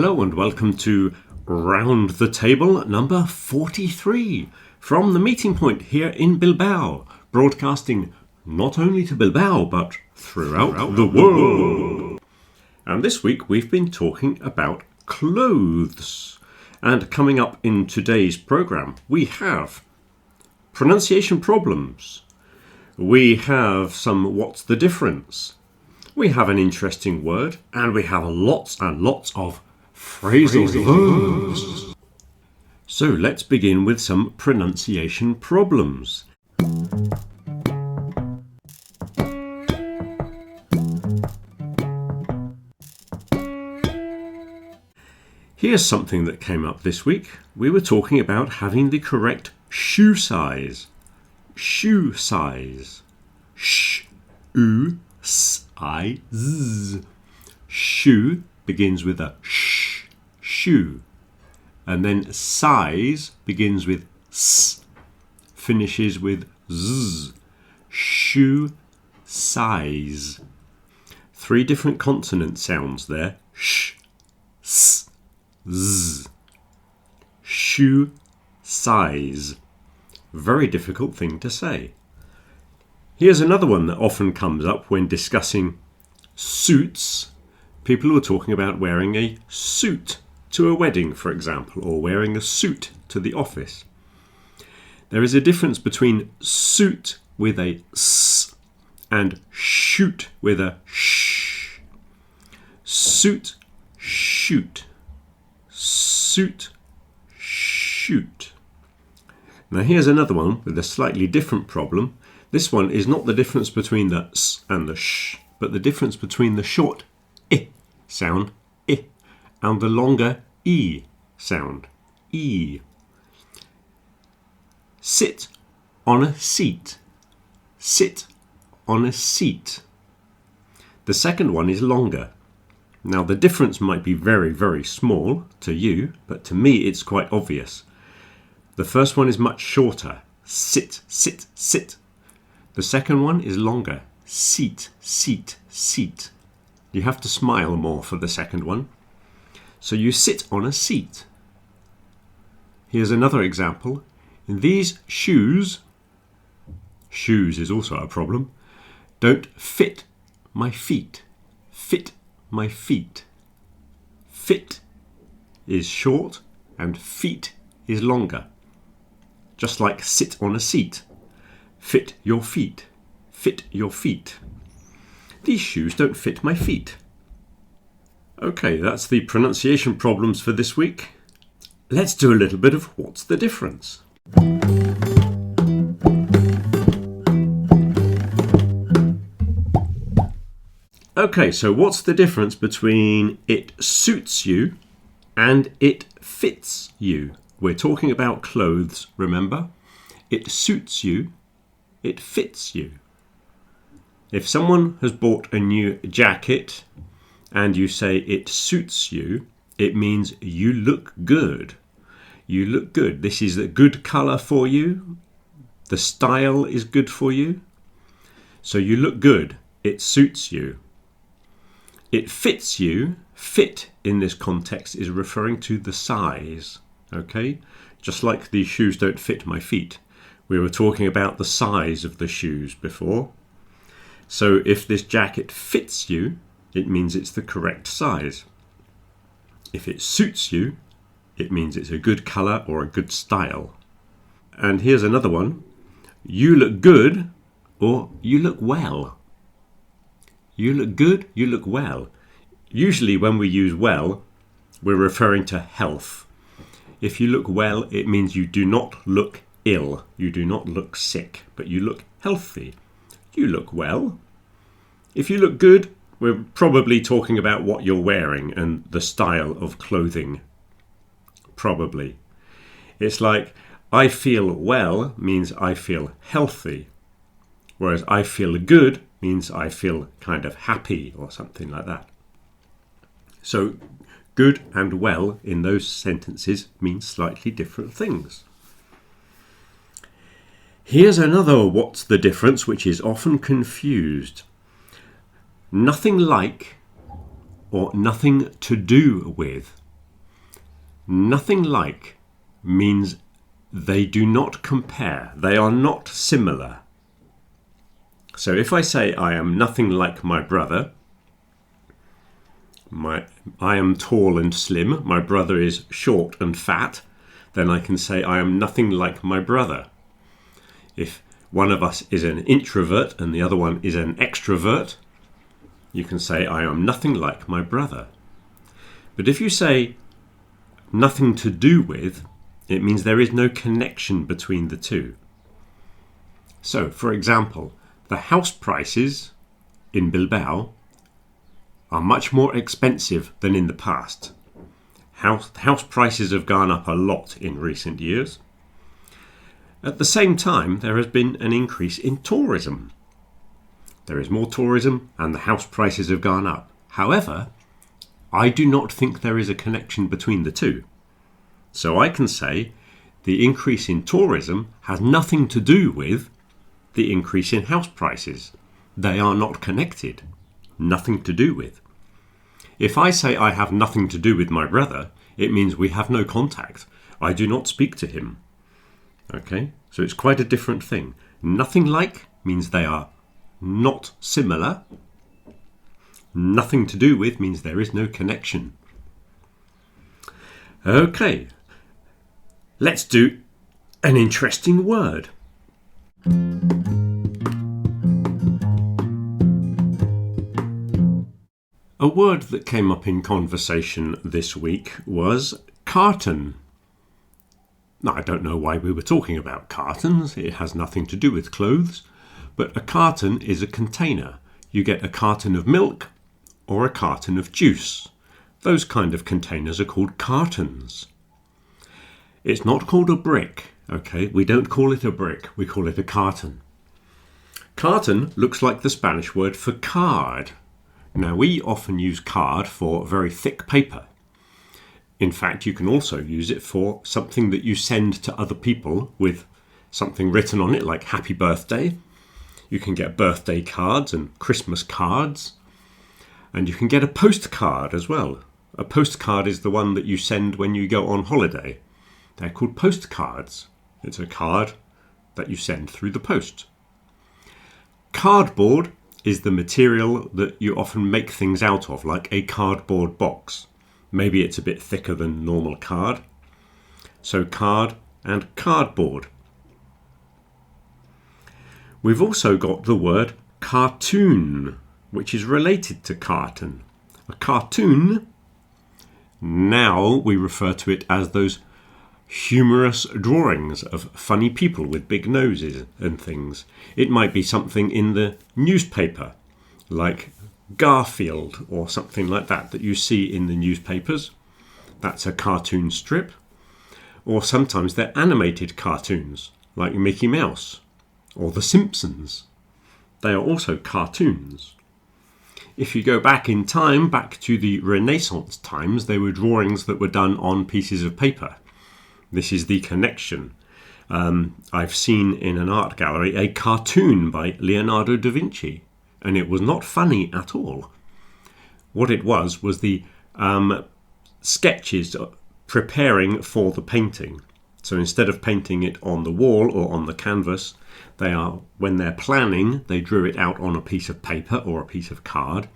Hello and welcome to Round the Table number 43 from the meeting point here in Bilbao, broadcasting not only to Bilbao but throughout the world. And this week we've been talking about clothes. And coming up in today's programme we have pronunciation problems. We have some what's the difference. We have an interesting word and we have lots and lots of phrasal verbs. So let's begin with some pronunciation problems. Here's something that came up this week. We were talking about having the correct shoe size. Shoe size. Sh-u-s-i-z. Shoe begins with a sh, shoe. And then size begins with s, finishes with z. Shoe size. 3 different consonant sounds there. Sh, s, z. Shoe size. Very difficult thing to say. Here's another one that often comes up when discussing suits. People who are talking about wearing a suit to a wedding, for example, or wearing a suit to the office. There is a difference between suit with a s and shoot with a sh. Suit, shoot. Suit, shoot. Now here's another one with a slightly different problem. This one is not the difference between the s and the sh, but the difference between the short I sound, I, and the longer E sound, E. Sit on a seat. Sit on a seat. The second one is longer. Now the difference might be very, very small to you, but to me it's quite obvious. The first one is much shorter. Sit, sit, sit. The second one is longer. Seat, seat, seat. You have to smile more for the second one. So you sit on a seat. Here's another example. In these shoes is also a problem, don't fit my feet. Fit my feet. Fit is short and feet is longer. Just like sit on a seat. Fit your feet. Fit your feet. These shoes don't fit my feet. Okay, that's the pronunciation problems for this week. Let's do a little bit of what's the difference. Okay, so what's the difference between it suits you and it fits you? We're talking about clothes, remember? It suits you, it fits you. If someone has bought a new jacket and you say it suits you, it means you look good. You look good. This is a good colour for you. The style is good for you. So you look good. It suits you. It fits you. Fit in this context is referring to the size. Okay? Just like these shoes don't fit my feet. We were talking about the size of the shoes before. So if this jacket fits you, it means it's the correct size. If it suits you, it means it's a good colour or a good style. And here's another one. You look good or you look well. You look good, you look well. Usually when we use well, we're referring to health. If you look well, it means you do not look ill. You do not look sick, but you look healthy. You look well. If you look good, we're probably talking about what you're wearing and the style of clothing. Probably. It's like, I feel well means I feel healthy. Whereas I feel good means I feel kind of happy or something like that. So good and well in those sentences mean slightly different things. Here's another what's the difference which is often confused. Nothing like or nothing to do with. Nothing like means they do not compare. They are not similar. So if I say I am nothing like my brother, I am tall and slim, my brother is short and fat, then I can say I am nothing like my brother. If one of us is an introvert and the other one is an extrovert, you can say I am nothing like my brother. But if you say nothing to do with, it means there is no connection between the two. So, for example, the house prices in Bilbao are much more expensive than in the past. House prices have gone up a lot in recent years. At the same time, there has been an increase in tourism. There is more tourism and the house prices have gone up. However, I do not think there is a connection between the two. So I can say the increase in tourism has nothing to do with the increase in house prices. They are not connected. Nothing to do with. If I say I have nothing to do with my brother, it means we have no contact. I do not speak to him. Okay, so it's quite a different thing. Nothing like means they are not similar. Nothing to do with means there is no connection. Okay, let's do an interesting word. A word that came up in conversation this week was carton. Now, I don't know why we were talking about cartons. It has nothing to do with clothes. But a carton is a container. You get a carton of milk or a carton of juice. Those kind of containers are called cartons. It's not called a brick, okay? We don't call it a brick. We call it a carton. Carton looks like the Spanish word for card. Now, we often use card for very thick paper. In fact, you can also use it for something that you send to other people with something written on it, like happy birthday. You can get birthday cards and Christmas cards. And you can get a postcard as well. A postcard is the one that you send when you go on holiday. They're called postcards. It's a card that you send through the post. Cardboard is the material that you often make things out of, like a cardboard box. Maybe it's a bit thicker than normal card. So card and cardboard. We've also got the word cartoon, which is related to carton. A cartoon, now we refer to it as those humorous drawings of funny people with big noses and things. It might be something in the newspaper, like Garfield or something like that you see in the newspapers. That's a cartoon strip. Or sometimes they're animated cartoons, like Mickey Mouse or The Simpsons. They are also cartoons. If you go back in time, back to the Renaissance times, they were drawings that were done on pieces of paper. This is the connection. I've seen in an art gallery a cartoon by Leonardo da Vinci, and it was not funny at all. What it was the sketches preparing for the painting. So instead of painting it on the wall or on the canvas, when they're planning, they drew it out on a piece of paper or a piece of card,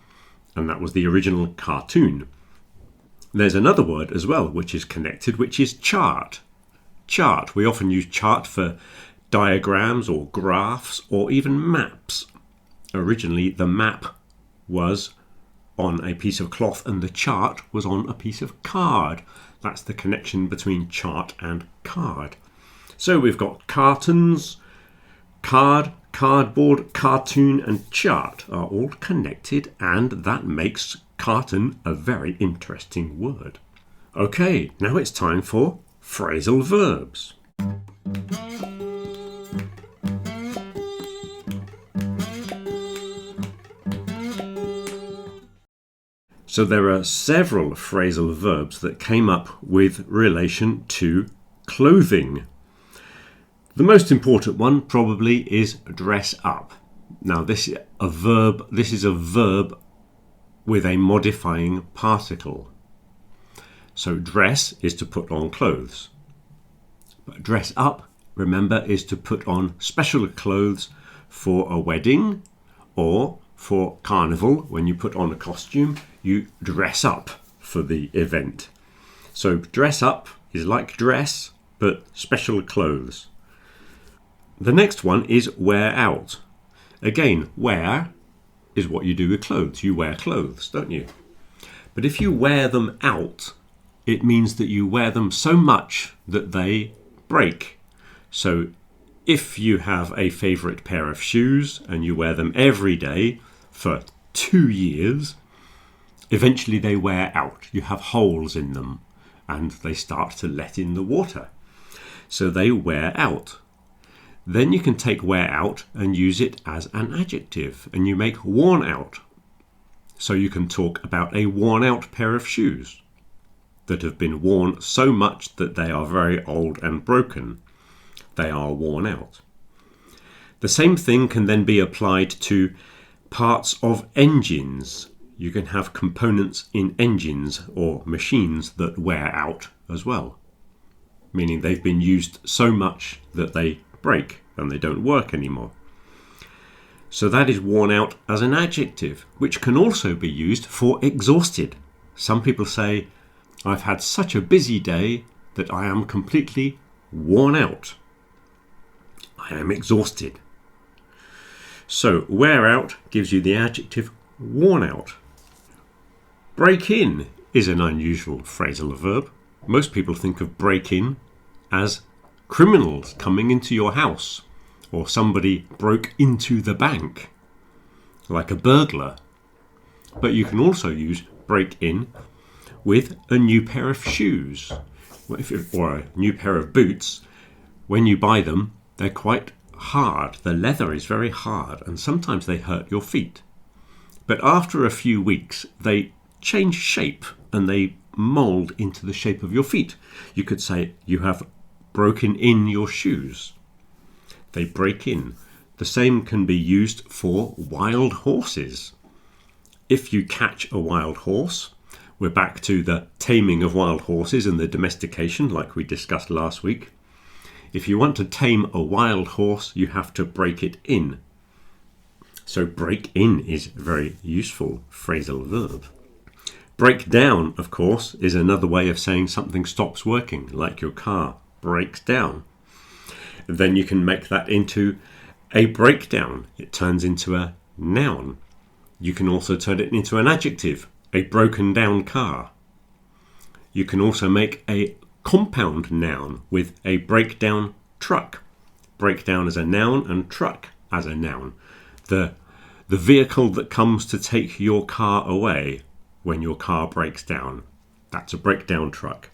and that was the original cartoon. There's another word as well which is connected, which is chart. Chart. We often use chart for diagrams or graphs or even maps. Originally, the map was on a piece of cloth and the chart was on a piece of card. That's the connection between chart and card. So we've got cartons, card, cardboard, cartoon and chart are all connected, and that makes carton a very interesting word. Okay, now it's time for phrasal verbs. So there are several phrasal verbs that came up with relation to clothing. The most important one probably is dress up. Now this is a verb with a modifying particle. So dress is to put on clothes. But dress up, remember, is to put on special clothes for a wedding or for carnival. When you put on a costume, you dress up for the event. So dress up is like dress, but special clothes. The next one is wear out. Again, wear is what you do with clothes. You wear clothes, don't you? But if you wear them out, it means that you wear them so much that they break. So if you have a favourite pair of shoes and you wear them every day for 2 years, eventually they wear out. You have holes in them and they start to let in the water. So they wear out. Then you can take wear out and use it as an adjective, and you make worn out. So you can talk about a worn out pair of shoes that have been worn so much that they are very old and broken. They are worn out. The same thing can then be applied to parts of engines. You can have components in engines or machines that wear out as well, meaning they've been used so much that they break and they don't work anymore. So that is worn out as an adjective, which can also be used for exhausted. Some people say, I've had such a busy day that I am completely worn out. I am exhausted. So wear out gives you the adjective worn out. Break in is an unusual phrasal verb. Most people think of break in as criminals coming into your house, or somebody broke into the bank, like a burglar. But you can also use break in with a new pair of shoes, or a new pair of boots. When you buy them, they're quite hard. The leather is very hard, and sometimes they hurt your feet. But after a few weeks, they change shape and they mold into the shape of your feet. You could say you have broken in your shoes. They break in. The same can be used for wild horses. If you catch a wild horse, we're back to the taming of wild horses and the domestication like we discussed last week. If you want to tame a wild horse, you have to break it in. So break in is a very useful phrasal verb. Break down, of course, is another way of saying something stops working, like your car breaks down. Then you can make that into a breakdown. It turns into a noun. You can also turn it into an adjective, a broken down car. You can also make a compound noun with a breakdown truck. Breakdown as a noun and truck as a noun. The vehicle that comes to take your car away when your car breaks down. That's a breakdown truck.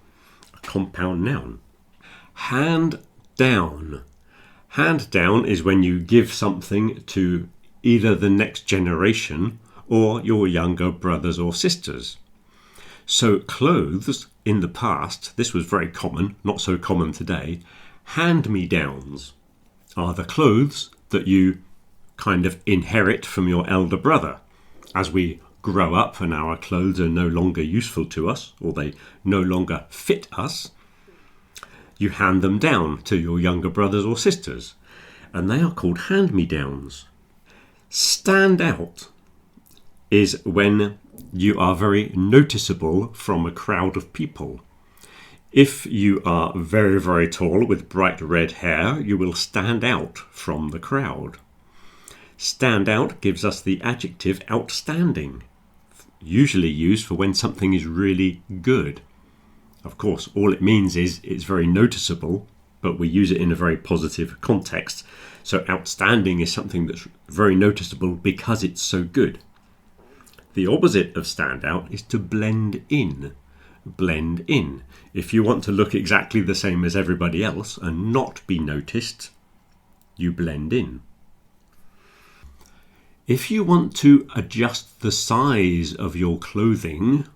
A compound noun. Hand down. Hand down is when you give something to either the next generation or your younger brothers or sisters. So clothes in the past, this was very common, not so common today, hand-me-downs are the clothes that you kind of inherit from your elder brother. As we grow up and our clothes are no longer useful to us, or they no longer fit us, you hand them down to your younger brothers or sisters, and they are called hand-me-downs. Stand out is when you are very noticeable from a crowd of people. If you are very, very tall with bright red hair, you will stand out from the crowd. Stand out gives us the adjective outstanding, usually used for when something is really good. Of course, all it means is it's very noticeable, but we use it in a very positive context. So outstanding is something that's very noticeable because it's so good. The opposite of stand out is to blend in. Blend in. If you want to look exactly the same as everybody else and not be noticed, you blend in. If you want to adjust the size of your clothing,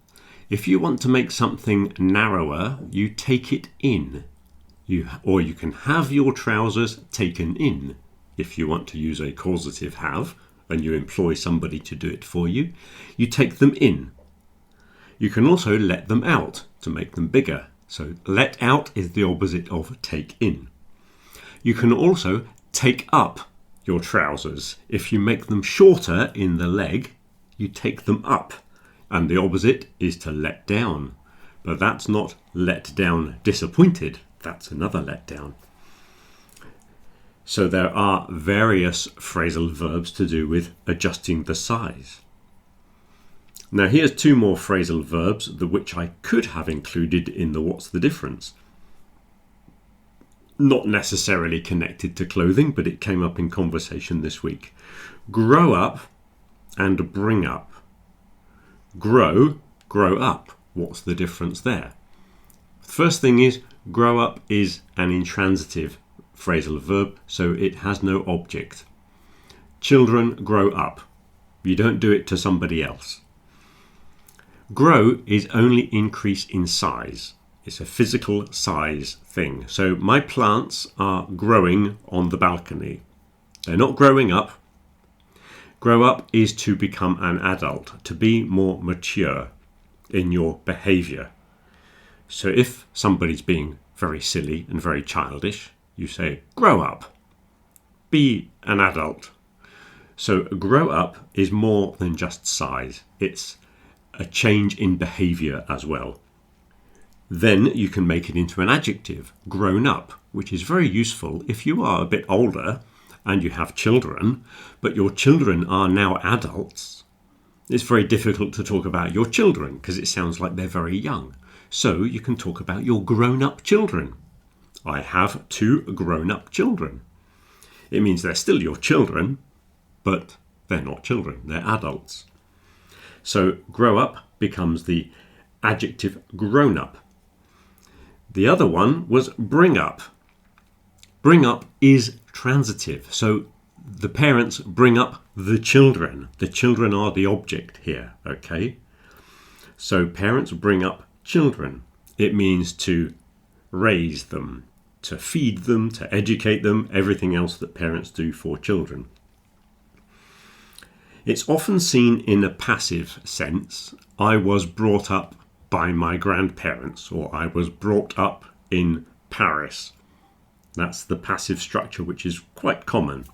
if you want to make something narrower, you take it in. Or you can have your trousers taken in. If you want to use a causative have, and you employ somebody to do it for you, you take them in. You can also let them out to make them bigger. So let out is the opposite of take in. You can also take up your trousers. If you make them shorter in the leg, you take them up. And the opposite is to let down. But that's not let down disappointed. That's another let down. So there are various phrasal verbs to do with adjusting the size. Now here's two more phrasal verbs, which I could have included in the what's the difference. Not necessarily connected to clothing, but it came up in conversation this week. Grow up and bring up. Grow up. What's the difference there? First thing is, grow up is an intransitive phrasal verb, so it has no object. Children grow up. You don't do it to somebody else. Grow is only increase in size. It's a physical size thing. So my plants are growing on the balcony. They're not growing up. Grow up is to become an adult, to be more mature in your behaviour. So if somebody's being very silly and very childish, you say, grow up, be an adult. So grow up is more than just size. It's a change in behaviour as well. Then you can make it into an adjective, grown up, which is very useful if you are a bit older and you have children, but your children are now adults. It's very difficult to talk about your children because it sounds like they're very young. So you can talk about your grown-up children. I have 2 grown-up children. It means they're still your children, but they're not children, they're adults. So grow up becomes the adjective grown up. The other one was bring up. Bring up is transitive. So the parents bring up the children. The children are the object here, okay? So parents bring up children. It means to raise them, to feed them, to educate them, everything else that parents do for children. It's often seen in a passive sense. I was brought up by my grandparents, or I was brought up in Paris. That's the passive structure, which is quite common.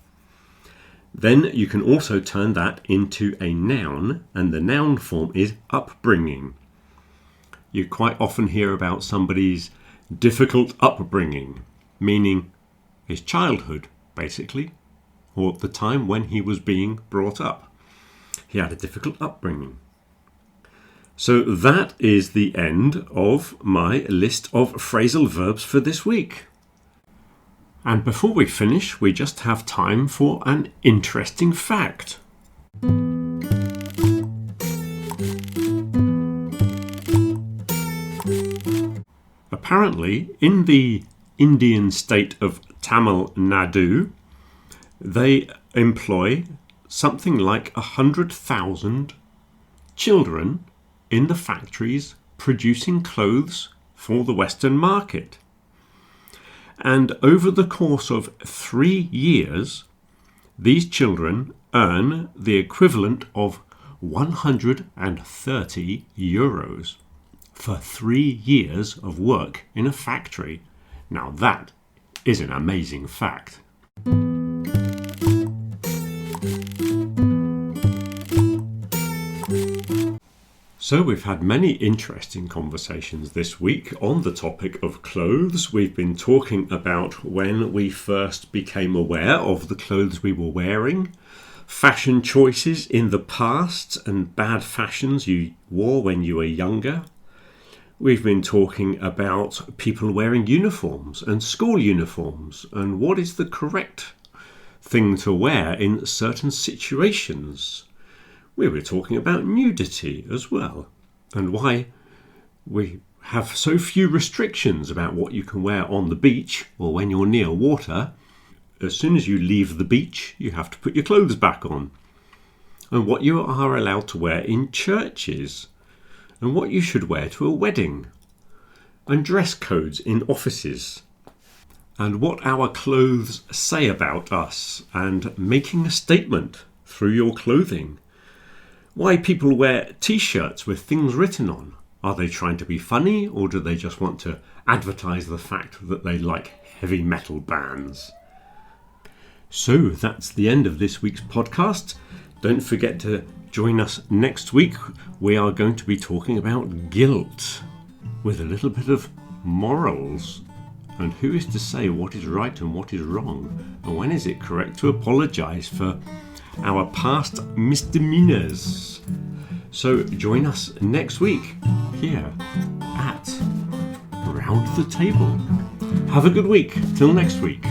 Then you can also turn that into a noun, and the noun form is upbringing. You quite often hear about somebody's difficult upbringing, meaning his childhood, basically, or the time when he was being brought up. He had a difficult upbringing. So that is the end of my list of phrasal verbs for this week. And before we finish, we just have time for an interesting fact. Apparently, in the Indian state of Tamil Nadu, they employ something like 100,000 children in the factories producing clothes for the Western market. And over the course of 3 years, these children earn the equivalent of 130 euros for 3 years of work in a factory. Now that is an amazing fact. So we've had many interesting conversations this week on the topic of clothes. We've been talking about when we first became aware of the clothes we were wearing, fashion choices in the past and bad fashions you wore when you were younger. We've been talking about people wearing uniforms and school uniforms and what is the correct thing to wear in certain situations. We were talking about nudity as well, and why we have so few restrictions about what you can wear on the beach or when you're near water. As soon as you leave the beach, you have to put your clothes back on. And what you are allowed to wear in churches, and what you should wear to a wedding, and dress codes in offices, and what our clothes say about us, and making a statement through your clothing. Why people wear t-shirts with things written on, Are they trying to be funny, or do they just want to advertise the fact that they like heavy metal bands? So that's the end of this week's podcast. Don't forget to join us next week. We are going to be talking about guilt with a little bit of morals. And who is to say what is right and what is wrong? And when is it correct to apologise for our past misdemeanours? So join us next week here at Round the Table. Have a good week. Till next week.